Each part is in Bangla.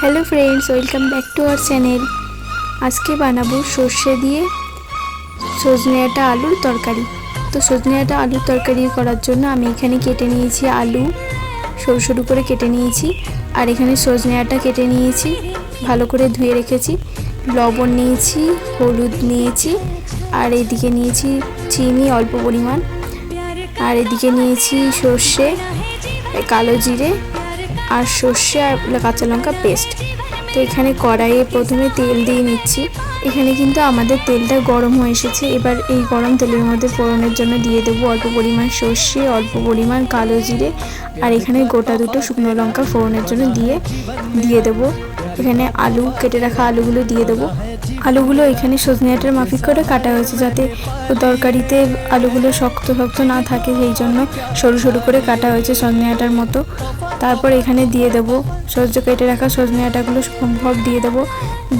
Hello friends, welcome back to our channel. আজকে বানাবো সর্ষে দিয়ে সজনে ডাঁটা আলুর তরকারি। তো সজনে ডাঁটা আলুর তরকারি করার জন্য আমি এখানে কেটে নিয়েছি আলু, সরু সরু করে কেটে নিয়েছি। আর এখানে সজনে ডাঁটা কেটে নিয়েছি, ভালো করে ধুয়ে রেখেছি। লবণ নিয়েছি, হলুদ নিয়েছি, আর এদিকে নিয়েছি চিনি অল্প পরিমাণ। আর এদিকে নিয়েছি সর্ষে, কালো জিরে আর সর্ষে আর কাঁচা লঙ্কা পেস্ট। তো এখানে কড়াইয়ে প্রথমে তেল দিয়ে নিচ্ছি। এখানে কিন্তু আমাদের তেলটা গরম হয়ে এসেছে। এবার এই গরম তেলের মধ্যে ফোড়নের জন্য দিয়ে দেবো অল্প পরিমাণ সর্ষে, অল্প পরিমাণ কালো জিরে, আর এখানে গোটা দুটো শুকনো লঙ্কা ফোড়নের জন্য দিয়ে দেবো। এখানে আলু, কেটে রাখা আলুগুলো দিয়ে দেবো। আলুগুলো এখানে সজনে ডাঁটার মাফিক করে কাটা হয়েছে, যাতে তরকারিতে আলুগুলো শক্ত শক্ত না থাকে, সেই জন্য সরু সরু করে কাটা হয়েছে সজনে ডাঁটার মতো। তারপর এখানে দিয়ে দেবো কেটে রাখা সজনে ডাঁটাগুলো সব দিয়ে দেবো।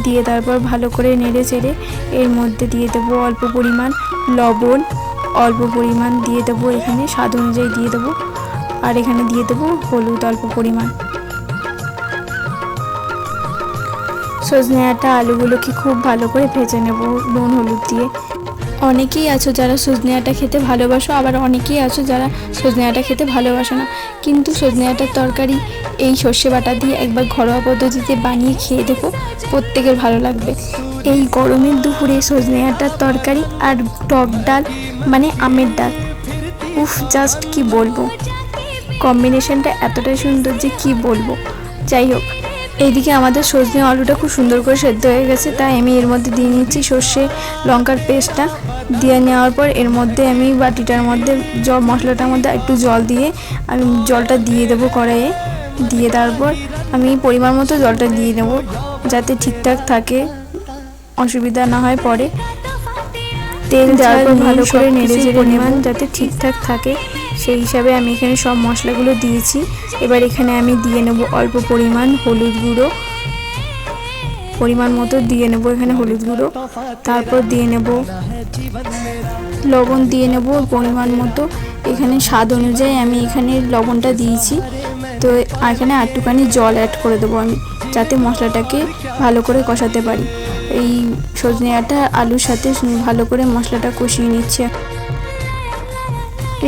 দিয়ে তারপর ভালো করে নেড়ে চেড়ে এর মধ্যে দিয়ে দেবো অল্প পরিমাণ লবণ, অল্প পরিমাণ দিয়ে দেবো এখানে স্বাদ অনুযায়ী দিয়ে দেবো। আর এখানে দিয়ে দেবো হলুদ অল্প পরিমাণ। সজনে ডাঁটা আলুগুলোকে খুব ভালো করে ভেজে নেব নুন হলুদ দিয়ে। অনেকেই আছো যারা সজনে ডাঁটা খেতে ভালোবাসো, আবার অনেকেই আছো যারা সজনে ডাঁটা খেতে ভালোবাসো না। কিন্তু সজনে ডাঁটার তরকারি এই সর্ষে বাটা দিয়ে একবার ঘরোয়া পদ্ধতিতে বানিয়ে খেয়ে দেখো, প্রত্যেকের ভালো লাগবে। এই গরমের দুপুরে সজনে ডাঁটার তরকারি আর টক ডাল, মানে আমের ডাল, উফ, জাস্ট কি বলবো, কম্বিনেশনটা এতটাই সুন্দর যে কি বলবো। যাই হোক, এইদিকে আমাদের সজনে আলুটা খুব সুন্দর করে সেদ্ধ হয়ে গেছে, তাই আমি এর মধ্যে দিয়ে নিচ্ছি সর্ষে লঙ্কার পেস্টটা। দিয়ে নেওয়ার পর এর মধ্যে আমি বাটিটার মধ্যে মশলাটার মধ্যে একটু জল দিয়ে আমি জলটা দিয়ে দেবো কড়াইয়ে। দিয়ে তারপর আমি পরিমাণ মতো জলটা দিয়ে নেব, যাতে ঠিকঠাক থাকে, অসুবিধা না হয় পরে। তেল দেওয়ার পর ভালো করে নেড়ে চেড়ে পরিমাণ যাতে ঠিকঠাক থাকে, সেই হিসাবে আমি এখানে সব মশলাগুলো দিয়েছি। এবার এখানে আমি দিয়ে নেব অল্প পরিমাণ হলুদ গুঁড়ো, পরিমাণ মতো দিয়ে নেব এখানে হলুদ গুঁড়ো। তারপর দিয়ে নেব লবণ, দিয়ে নেব পরিমাণ মতো। এখানে স্বাদ অনুযায়ী আমি এখানে লবণটা দিয়েছি। তো এখানে একটুখানি জল অ্যাড করে দেবো আমি, যাতে মশলাটাকে ভালো করে কষাতে পারি। এই সজনে ডাঁটা আলুর সাথে ভালো করে মশলাটা কষিয়ে নিচ্ছে।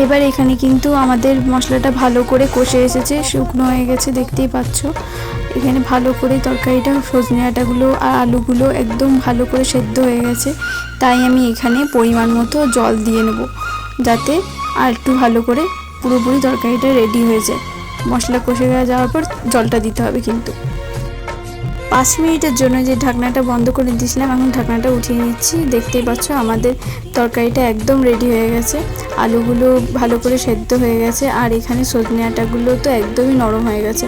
এবার এখানে কিন্তু আমাদের মশলাটা ভালো করে কষে এসেছে, শুকনো হয়ে গেছে, দেখতেই পাচ্ছ। এখানে ভালো করে তরকারিটা সজনে ডাঁটাগুলো আর আলুগুলো একদম ভালো করে সেদ্ধ হয়ে গেছে, তাই আমি এখানে পরিমাণ মতো জল দিয়ে নেব, যাতে আর একটু ভালো করে পুরোপুরি তরকারিটা রেডি হয়ে যায়। মশলা কষে যাওয়ার পর জলটা দিতে হবে কিন্তু। 5 মিনিটের জন্য যে ঢাকনাটা বন্ধ করে দিয়েছিলাম, এখন ঢাকনাটা উঠিয়ে নিচ্ছি। দেখতেই পাচ্ছ আমাদের তরকারিটা একদম রেডি হয়ে গেছে, আলুগুলো ভালো করে সেদ্ধ হয়ে গেছে, আর এখানে সজনে ডাঁটাগুলো তো একদমই নরম হয়ে গেছে,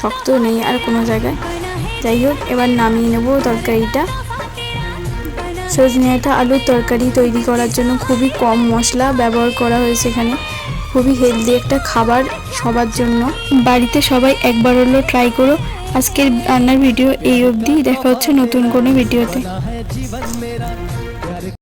শক্ত নেই আর কোনো জায়গায়। যাই হোক, এবার নামিয়ে নেব তরকারিটা। সজনে ডাঁটা আলুর তরকারি তৈরি করার জন্য খুবই কম মশলা ব্যবহার করা হয়েছে এখানে। খুবই হেলদি একটা খাবার সবার জন্য। বাড়িতে সবাই একবার হলেও ট্রাই করো। আজকের রান্নার ভিডিও এই অবধি, দেখা হচ্ছে নতুন কোনো ভিডিওতে।